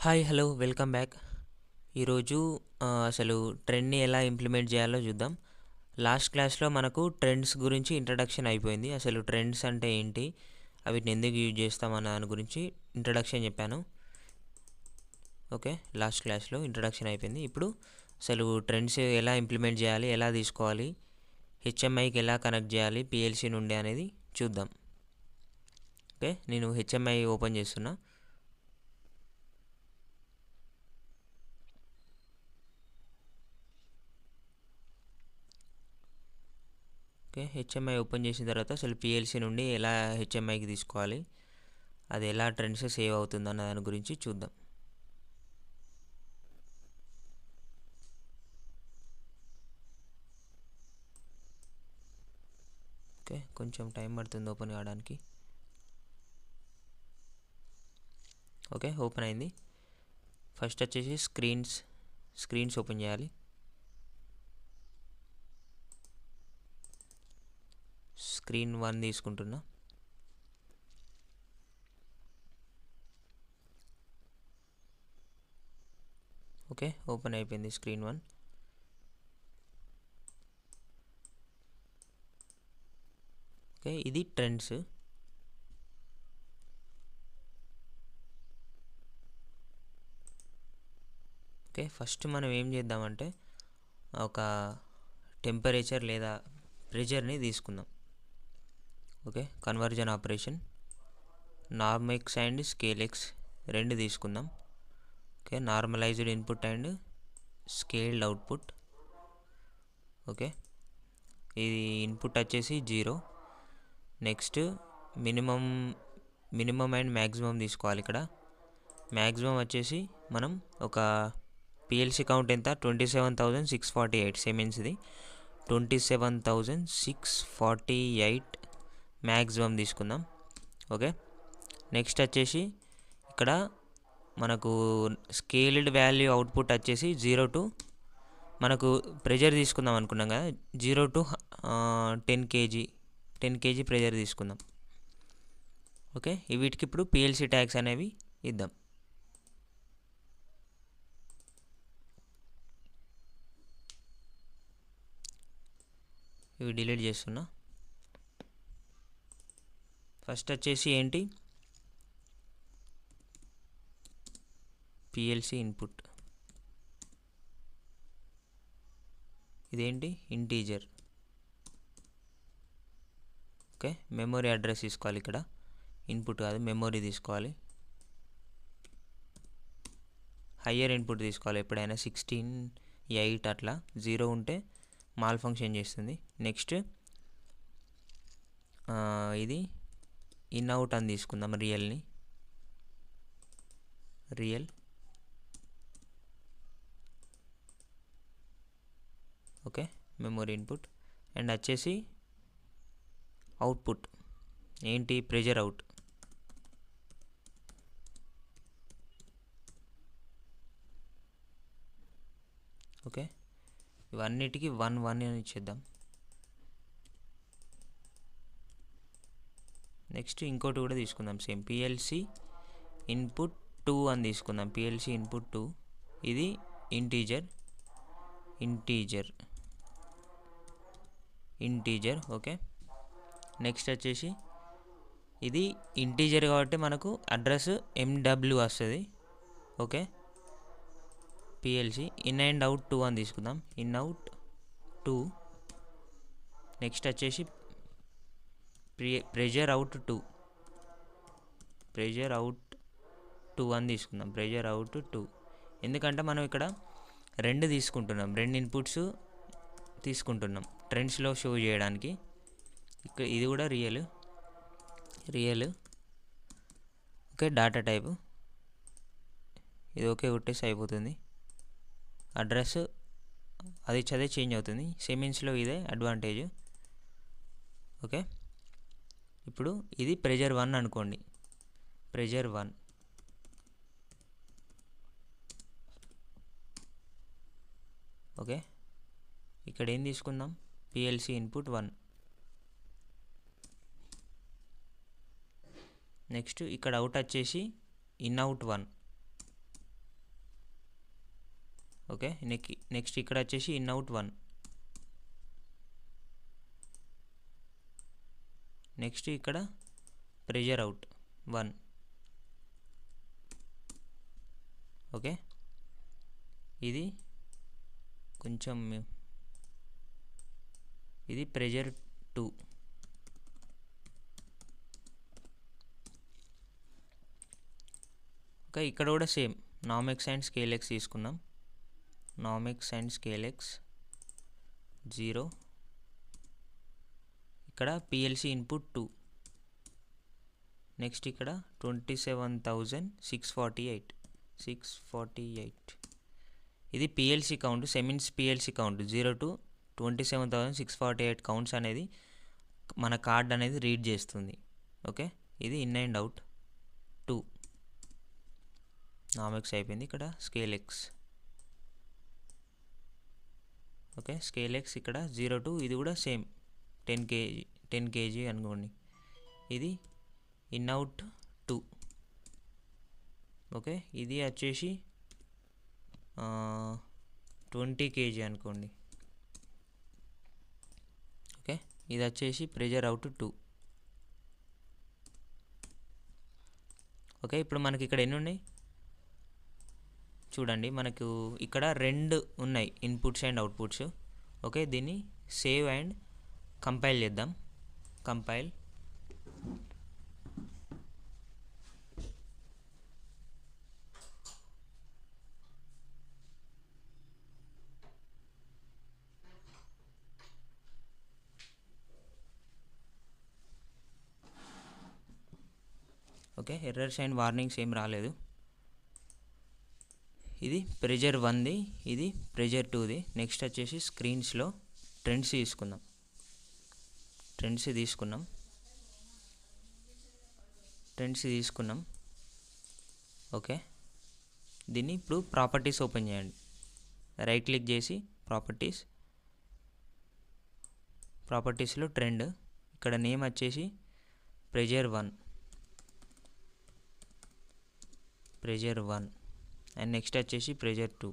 Hi hello welcome back. ఈరోజు అసలు ట్రెండ్ని ఎలా ఇంప్లిమెంట్ చేయాలో చూద్దాం. లాస్ట్ క్లాస్లో మనకు ట్రెండ్స్ గురించి ఇంట్రడక్షన్ అయిపోయింది. అసలు ట్రెండ్స్ అంటే ఏంటి, వీటిని ఎందుకు యూజ్ చేస్తామన్న దాని గురించి ఇంట్రడక్షన్ చెప్పాను. ఓకే, లాస్ట్ క్లాస్లో ఇంట్రడక్షన్ అయిపోయింది. ఇప్పుడు అసలు ట్రెండ్స్ ఎలా ఇంప్లిమెంట్ చేయాలి, ఎలా తీసుకోవాలి, హెచ్ఎంఐకి ఎలా కనెక్ట్ చేయాలి పిఎల్సి నుండి అనేది చూద్దాం. ఓకే, నేను హెచ్ఎంఐ ఓపెన్ చేస్తున్నా. ఓకే, హెచ్ఎంఐ ఓపెన్ చేసిన తర్వాత అసలు పిఎల్సి నుండి ఎలా హెచ్ఎంఐకి తీసుకోవాలి, అది ఎలా ట్రెండ్స్ సేవ్ అవుతుంది అన్న దాని గురించి చూద్దాం. ఓకే, కొంచెం టైం పడుతుంది ఓపెన్ కావడానికి. ఓకే, ఓపెన్ అయింది. ఫస్ట్ వచ్చేసి స్క్రీన్స్ ఓపెన్ చేయాలి. స్క్రీన్ 1 తీసుకుంటున్నా. ఓకే, ఓపెన్ అయిపోయింది స్క్రీన్ 1. ఓకే, ఇది ట్రెండ్స్. ఓకే, ఫస్ట్ మనం ఏం చేద్దామంటే ఒక టెంపరేచర్ లేదా ప్రెషర్ని తీసుకుందాం. ఓకే, కన్వర్జన్ ఆపరేషన్ నార్మెక్స్ అండ్ స్కేలెక్స్ రెండు తీసుకుందాం. Okay, normalised input and scaled output. Okay, ఇది ఇన్పుట్ వచ్చేసి 0. నెక్స్ట్ మినిమం అండ్ మ్యాక్సిమం తీసుకోవాలి. ఇక్కడ మ్యాక్సిమం వచ్చేసి మనం ఒక పిఎల్సి కౌంట్ ఎంత 27,648 సెమెన్స్ది 27,648 మ్యాక్సిమం తీసుకుందాం. ఓకే, నెక్స్ట్ వచ్చేసి ఇక్కడ మనకు స్కేల్డ్ వాల్యూ అవుట్పుట్ వచ్చేసి 0 to మనకు ప్రెషర్ తీసుకుందాం అనుకున్నాం కదా, 0 to 10 kg ప్రెషర్ తీసుకుందాం. ఓకే, వీటికి ఇప్పుడు పిఎల్సి ట్యాగ్స్ అనేవి ఇద్దాం. ఇవి డిలీట్ చేస్తున్నా. ఫస్ట్ వచ్చేసి ఏంటి, పిఎల్సి ఇన్పుట్. ఇదేంటి, ఇంటీజర్. ఓకే, మెమొరీ అడ్రస్ తీసుకోవాలి. ఇక్కడ ఇన్పుట్ కాదు, మెమొరీ తీసుకోవాలి. హయ్యర్ ఇన్పుట్ తీసుకోవాలి ఎప్పుడైనా 16, 8 అట్లా. 0 ఉంటే మాల్ ఫంక్షన్ చేస్తుంది. నెక్స్ట్ ఇది ఇన్ అవుట్ అని తీసుకుందాం. Real. Okay, memory input. And వచ్చేసి అవుట్పుట్ ఏంటి, ప్రెషర్ అవుట్. ఓకే, ఇవన్నిటికీ 1 1 అని ఇచ్చేద్దాం. నెక్స్ట్ ఇంకోటి కూడా తీసుకుందాం, సేమ్ పిఎల్సి ఇన్పుట్ 2 అని తీసుకుందాం. పిఎల్సి ఇన్పుట్ 2 ఇది ఇంటీజర్. ఓకే, నెక్స్ట్ వచ్చేసి ఇది ఇంటీజర్ కాబట్టి మనకు అడ్రస్ MW వస్తుంది. Okay, PLC in and out 2 అని తీసుకుందాం. In out 2. నెక్స్ట్ వచ్చేసి ప్రెషర్ అవుట్ 2 అని తీసుకుందాం. ప్రెషర్ అవుట్ 2 ఎందుకంటే మనం ఇక్కడ రెండు ఇన్పుట్స్ తీసుకుంటున్నాం ట్రెండ్స్లో షో చేయడానికి. ఇక్కడ ఇది కూడా రియల్. ఓకే, డాటా టైపు ఇది ఓకే కొట్టేసి అయిపోతుంది. అడ్రస్ అది చేంజ్ అవుతుంది. సెమెన్స్లో ఇదే అడ్వాంటేజ్. ఓకే, ఇప్పుడు ఇది ప్రెషర్ 1 అనుకోండి. ప్రెషర్ 1. ఓకే, ఇక్కడ ఏం తీసుకుందాం, పిఎల్సి ఇన్పుట్ 1. నెక్స్ట్ ఇక్కడ అవుట్ వచ్చేసి ఇన్ అవుట్ 1. ఓకే, నెక్స్ట్ ఇక్కడ వచ్చేసి ఇన్ అవుట్ 1. నెక్స్ట్ ఇక్కడ ప్రెజర్ అవుట్ 1. ఓకే, ఇది కొంచెం ఇది ప్రెజర్ 2. ఓకే, ఇక్కడ కూడా same norm x and scale x తీసుకుందాం. Norm x and scale x 0. ఇక్కడ పిఎల్సి ఇన్పుట్ 2. నెక్స్ట్ ఇక్కడ 27,648. ఇది PLC count, Siemens PLC count 0 to 27,648 counts అనేది మన కార్డ్ అనేది రీడ్ చేస్తుంది. ఓకే, ఇది ఇన్ అండ్ అవుట్ 2. నామెక్స్ అయిపోయింది. ఇక్కడ scale X. Okay, scale X ఇక్కడ 0 to ఇది కూడా సేమ్ 10 kg అనుకోండి. ఇది ఇన్ అవుట్ 2. ఓకే, ఇది వచ్చేసి 20 kg అనుకోండి. ఓకే, ఇది వచ్చేసి ప్రెజర్ అవుట్ 2. ఓకే, ఇప్పుడు మనకి ఇక్కడ ఎన్ని ఉన్నాయి చూడండి. మనకు ఇక్కడ 2 ఉన్నాయి, ఇన్పుట్స్ అండ్ అవుట్పుట్స్. ఓకే, దీన్ని సేవ్ అండ్ కంపైల్ చేద్దాం. Compile. Okay, errors and warnings ఏం రాలేదు. ఇది ప్రెజర్ 1ది, ఇది ప్రెజర్ 2ది. నెక్స్ట్ వచ్చేసి స్క్రీన్స్లో ట్రెండ్స్ తీసుకుందాం. ట్రెండ్స్ తీసుకున్నాం. ఓకే, దీన్ని ఇప్పుడు ప్రాపర్టీస్ ఓపెన్ చేయండి. రైట్ క్లిక్ చేసి ప్రాపర్టీస్లో ట్రెండ్. ఇక్కడ నేమ్ వచ్చేసి ప్రెజర్ 1 అండ్ నెక్స్ట్ వచ్చేసి ప్రెజర్ 2.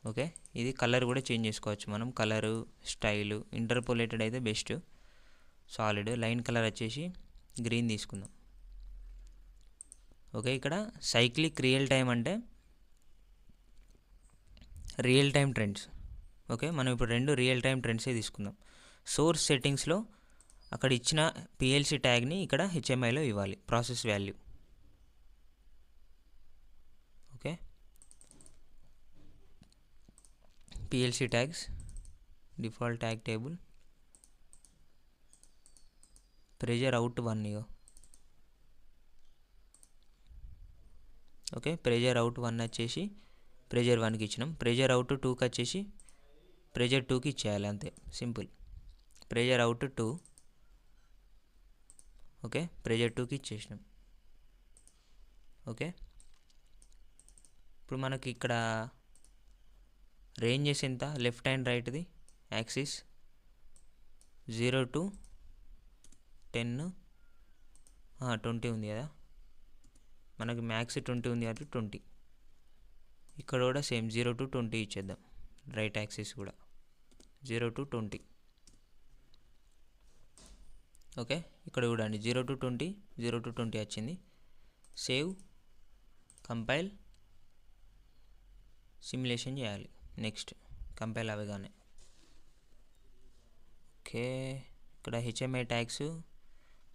ఓకే, ఇది కలర్ కూడా చేంజ్ చేసుకోవచ్చు మనం. కలరు, స్టైలు, ఇంటర్పోలేటెడ్ అయితే బెస్ట్. సాలిడ్ లైన్ కలర్ వచ్చేసి గ్రీన్ తీసుకుందాం. ఓకే, ఇక్కడ సైక్లిక్ రియల్ టైం అంటే రియల్ టైం ట్రెండ్స్. ఓకే, మనం ఇప్పుడు 2 రియల్ టైం ట్రెండ్సే తీసుకుందాం. సోర్స్ సెట్టింగ్స్లో అక్కడ ఇచ్చిన పిఎల్సి ట్యాగ్ని ఇక్కడ హెచ్ఎంఐలో ఇవ్వాలి, process value. Okay, PLC tags, default tag table, pressure out 1 ఇగో. ఓకే, ప్రెజర్ అవుట్ 1 వచ్చేసి ప్రెజర్ 1కి ఇచ్చినాం. ప్రెజర్ అవుట్ 2కి వచ్చేసి ప్రెజర్ 2కి ఇచ్చేయాలి, అంతే simple. Pressure out 2. Okay, pressure 2కి ఇచ్చేసినాం. ఓకే, ఇప్పుడు మనకి ఇక్కడ రేంజెస్ ఎంత, లెఫ్ట్ అండ్ రైట్ది యాక్సిస్ 0 to 10, 20 ఉంది కదా. మనకి మ్యాక్స్ 20 ఉంది కాబట్టి 20. ఇక్కడ కూడా సేమ్ 0 to 20 ఇచ్చేద్దాం. రైట్ యాక్సిస్ కూడా 0 to 20. ఓకే, ఇక్కడ చూడండి 0 to 20 వచ్చింది. సేవ్, కంపైల్, సిమ్యులేషన్ చేయాలి. నెక్స్ట్ కంపైల్ అవ్వగానే. ఓకే, ఇక్కడ హెచ్ఎంఐ ట్యాగ్స్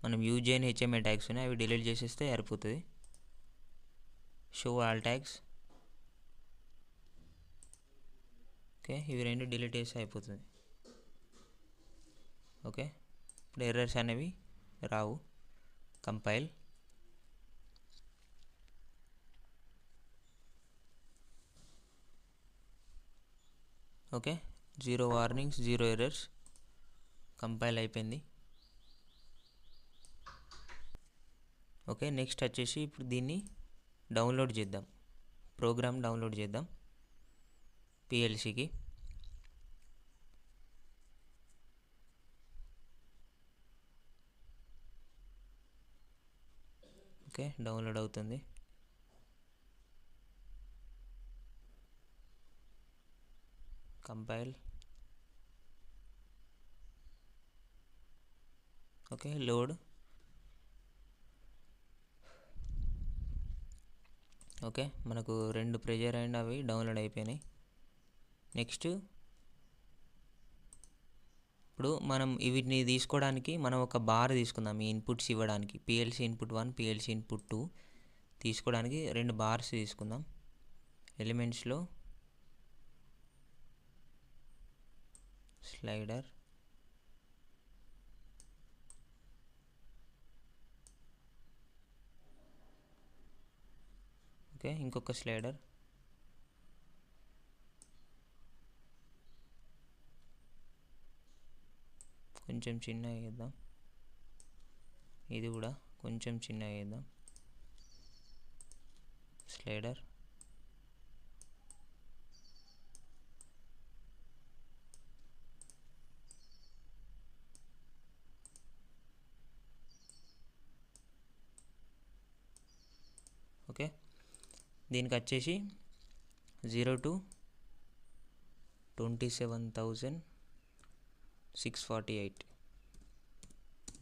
మనం యూజ్ చేయని హెచ్ఎంఐ ట్యాగ్స్ ఉన్నాయి, అవి డిలీట్ చేసేస్తే సరిపోతుంది. Show all tags. ఓకే, ఇవి 2 డిలీట్ చేస్తే అయిపోతుంది. ఓకే, ఇప్పుడు ఎర్రర్స్ అనేవి రావు. Compile. Okay, 0 warnings, 0 errors. Compile అయిపోయింది. ఓకే, నెక్స్ట్ వచ్చేసి ఇప్పుడు దీన్ని డౌన్లోడ్ చేద్దాం. ప్రోగ్రామ్ డౌన్లోడ్ చేద్దాం పిఎల్సికి. ఓకే, డౌన్లోడ్ అవుతుంది. కంపైల్. Okay, load. ఓకే, మనకు 2 ప్రెజర్ అండ్ అవి డౌన్లోడ్ అయిపోయినాయి. నెక్స్ట్ ఇప్పుడు మనం వీటిని తీసుకోవడానికి మనం ఒక బార్ తీసుకుందాం. ఈ ఇన్పుట్స్ ఇవ్వడానికి పిఎల్సి ఇన్పుట్ 1, పిఎల్సి ఇన్పుట్ 2 తీసుకోవడానికి 2 బార్స్ తీసుకుందాం. ఎలిమెంట్స్లో స్లైడర్, ఓకే, ఇంకొక స్లైడర్, కొంచెం చిన్నగా చేద్దాం. ఇది కూడా కొంచెం చిన్నగా చేద్దాం. Slider, okay. దీనికి వచ్చేసి 0 to 27,648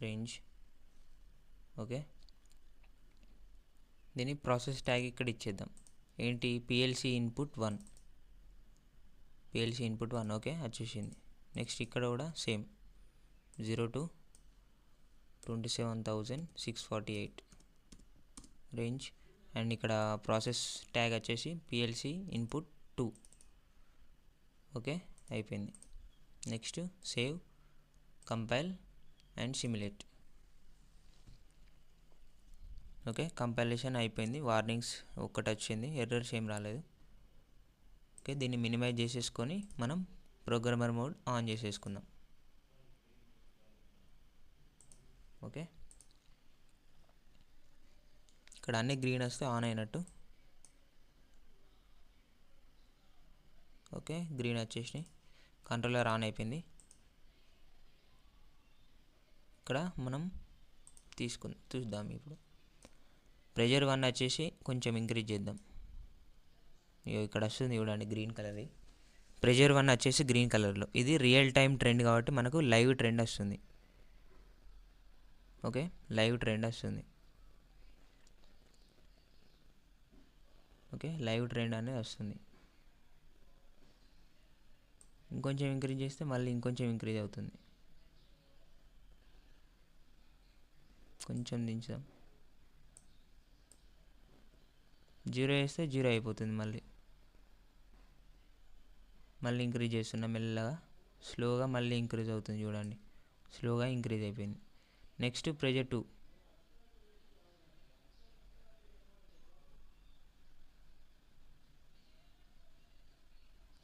రేంజ్. ఓకే, దీని ప్రాసెస్ ట్యాగ్ ఇక్కడ ఇచ్చేద్దాం. ఏంటి? PLC input 1, PLC input 1. Okay, వచ్చేసింది. నెక్స్ట్ ఇక్కడ కూడా సేమ్ 0 to 27,648 రేంజ్. అండ్ ఇక్కడ ప్రాసెస్ ట్యాగ్ వచ్చేసి పిఎల్సి ఇన్పుట్ 2. ఓకే, అయిపోయింది. Next save, compile and simulate. Okay, compilation అయిపోయింది. వార్నింగ్స్ ఒక్కటి వచ్చింది, ఎర్రర్స్ ఏం రాలేదు. ఓకే, దీన్ని మినిమైజ్ చేసేసుకొని మనం ప్రోగ్రామర్ మోడ్ ఆన్ చేసేసుకుందాం. ఓకే, ఇక్కడ అన్ని గ్రీన్ వస్తే ఆన్ అయినట్టు. ఓకే, గ్రీన్ వచ్చేసినాయి, కంట్రోలర్ ఆన్ అయిపోయింది. ఇక్కడ మనం చూద్దాం. ఇప్పుడు ప్రెజర్ 1 వచ్చేసి కొంచెం ఇంక్రీజ్ చేద్దాం. ఇక్కడ వస్తుంది చూడండి, గ్రీన్ కలర్. ప్రెజర్ 1 వచ్చేసి గ్రీన్ కలర్లో. ఇది రియల్ టైం ట్రెండ్ కాబట్టి మనకు లైవ్ ట్రెండ్ వస్తుంది. ఓకే, లైవ్ ట్రెండ్ వస్తుంది. ఓకే, లైవ్ ట్రెండ్ అనేది వస్తుంది. ఇంకొంచెం ఇంక్రీజ్ చేస్తే మళ్ళీ ఇంకొంచెం ఇంక్రీజ్ అవుతుంది. కొంచెం దించుదాం. 0 వేస్తే 0 అయిపోతుంది. మళ్ళీ ఇంక్రీజ్ చేస్తున్నా మెల్లగా, స్లోగా మళ్ళీ ఇంక్రీజ్ అవుతుంది. చూడండి, స్లోగా ఇంక్రీజ్ అయిపోయింది. Next pressure 2.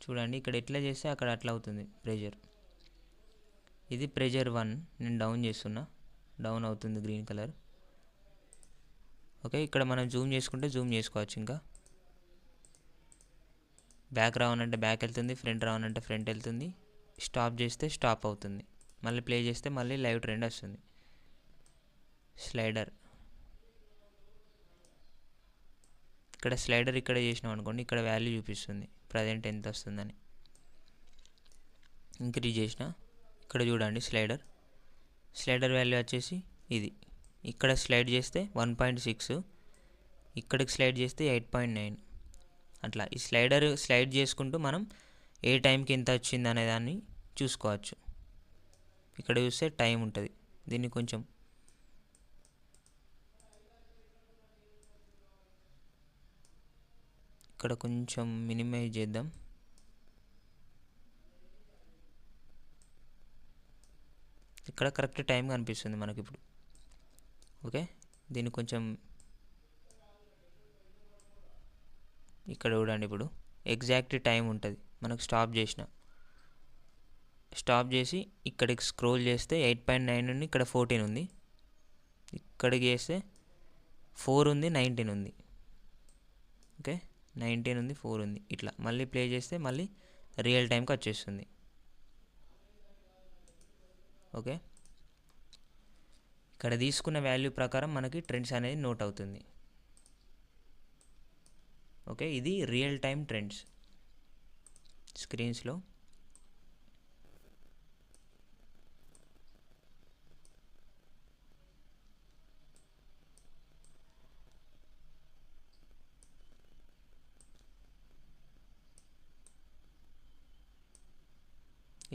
చూడండి, ఇక్కడ ఎట్లా చేస్తే అక్కడ అట్లా అవుతుంది ప్రెజర్. ఇది ప్రెజర్ 1. నేను డౌన్ చేస్తున్నా, డౌన్ అవుతుంది గ్రీన్ కలర్. ఓకే, ఇక్కడ మనం జూమ్ చేసుకుంటే జూమ్ చేసుకోవచ్చు. ఇంకా బ్యాక్ రావనంటే బ్యాక్ వెళ్తుంది, ఫ్రంట్ రావనంటే ఫ్రంట్ వెళ్తుంది, స్టాప్ చేస్తే స్టాప్ అవుతుంది, మళ్ళీ ప్లే చేస్తే మళ్ళీ లైవ్ ట్రెండ్ వస్తుంది. స్లైడర్, ఇక్కడ స్లైడర్ ఇక్కడ చేసినాం అనుకోండి, ఇక్కడ వాల్యూ చూపిస్తుంది ప్రజెంట్ ఎంత వస్తుందని. ఇంక్రీజ్ చేసిన, ఇక్కడ చూడండి స్లైడర్ వాల్యూ వచ్చేసి ఇది. ఇక్కడ స్లైడ్ చేస్తే 1.6, ఇక్కడికి స్లైడ్ చేస్తే 8.9. అట్లా ఈ స్లైడ్ చేసుకుంటూ మనం ఏ టైంకి ఎంత వచ్చింది అనే దాన్ని చూసుకోవచ్చు. ఇక్కడ చూస్తే టైం ఉంటుంది. దీన్ని కొంచెం ఇక్కడ కొంచెం మినిమైజ్ చేద్దాం. ఇక్కడ కరెక్ట్ టైం కనిపిస్తుంది మనకి ఇప్పుడు. ఓకే, దీన్ని కొంచెం ఇక్కడ చూడండి, ఇప్పుడు ఎగ్జాక్ట్ టైం ఉంటుంది మనకు. స్టాప్ చేసి ఇక్కడికి స్క్రోల్ చేస్తే 8.9 ఉంది, ఇక్కడ 14 ఉంది, ఇక్కడికి చేస్తే 4 ఉంది, 19 ఉంది. ఓకే, 19 ఉంది, 4 ఉంది. ఇట్లా మళ్ళీ ప్లే చేస్తే మళ్ళీ రియల్ టైంకి వచ్చేస్తుంది. ఓకే, ఇక్కడ తీసుకున్న వాల్యూ ప్రకారం మనకి ట్రెండ్స్ అనేది నోట్ అవుతుంది. ఓకే, ఇది రియల్ టైం ట్రెండ్స్ స్క్రీన్స్లో.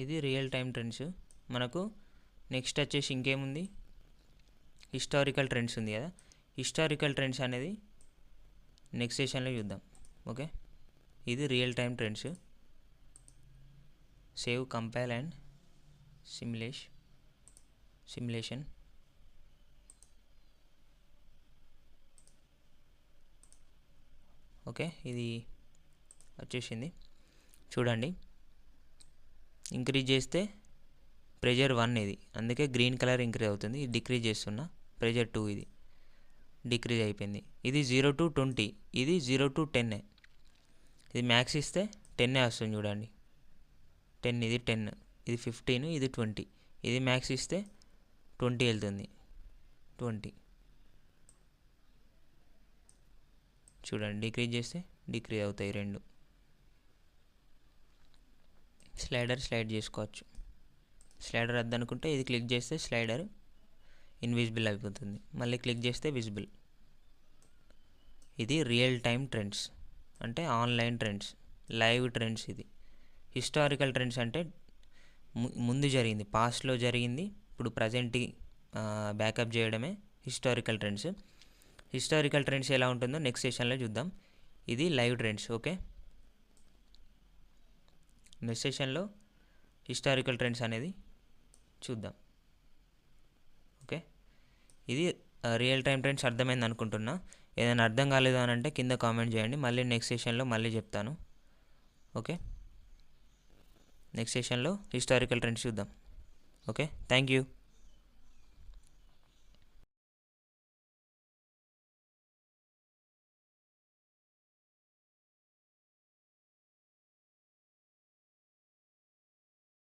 ఇది రియల్ టైం ట్రెండ్స్. మనకు నెక్స్ట్ వచ్చేసి ఇంకేముంది, హిస్టారికల్ ట్రెండ్స్ ఉంది కదా. హిస్టారికల్ ట్రెండ్స్ అనేది నెక్స్ట్ సెషన్లో చూద్దాం. ఓకే, ఇది real time trends. Save, compile and simulation. Okay, ఇది వచ్చేసింది. చూడండి, ఇంక్రీజ్ చేస్తే ప్రెజర్ 1 ఇది, అందుకే గ్రీన్ కలర్ ఇంక్రీజ్ అవుతుంది. ఇది డిక్రీజ్ చేస్తున్నా, ప్రెజర్ 2 ఇది డిక్రీజ్ అయిపోయింది. ఇది 0 to 20, ఇది 0 to 10. ఇది మ్యాక్స్ ఇస్తే 10 వస్తుంది చూడండి. 10, ఇది 10, ఇది 15, ఇది 20. ఇది మ్యాక్స్ ఇస్తే 20 వెళ్తుంది. 20 చూడండి, డిక్రీజ్ చేస్తే డిక్రీజ్ అవుతాయి రెండు. స్లైడ్ చేసుకోవచ్చు. స్లైడర్ వద్దనుకుంటే ఇది క్లిక్ చేస్తే స్లైడర్ ఇన్విజిబుల్ అయిపోతుంది, మళ్ళీ క్లిక్ చేస్తే విజిబుల్. ఇది రియల్ టైం ట్రెండ్స్ అంటే ఆన్లైన్ ట్రెండ్స్, లైవ్ ట్రెండ్స్. ఇది హిస్టారికల్ ట్రెండ్స్ అంటే ముందు జరిగింది, పాస్ట్లో జరిగింది, ఇప్పుడు ప్రజెంట్కి బ్యాకప్ చేయడమే హిస్టారికల్ ట్రెండ్స్. హిస్టారికల్ ట్రెండ్స్ ఎలా ఉంటుందో నెక్స్ట్ సెషన్లో చూద్దాం. ఇది లైవ్ ట్రెండ్స్. ఓకే, నెక్స్ట్ సెషన్లో హిస్టారికల్ ట్రెండ్స్ అనేది చూద్దాం. ఓకే, ఇది రియల్ టైం ట్రెండ్స్ అర్థమైంది అనుకుంటున్నా. ఏదైనా అర్థం కాలేదు అని అంటే కింద కామెంట్ చేయండి, మళ్ళీ నెక్స్ట్ సెషన్లో మళ్ళీ చెప్తాను. ఓకే, నెక్స్ట్ సెషన్లో హిస్టారికల్ ట్రెండ్స్ చూద్దాం. Okay, thank you.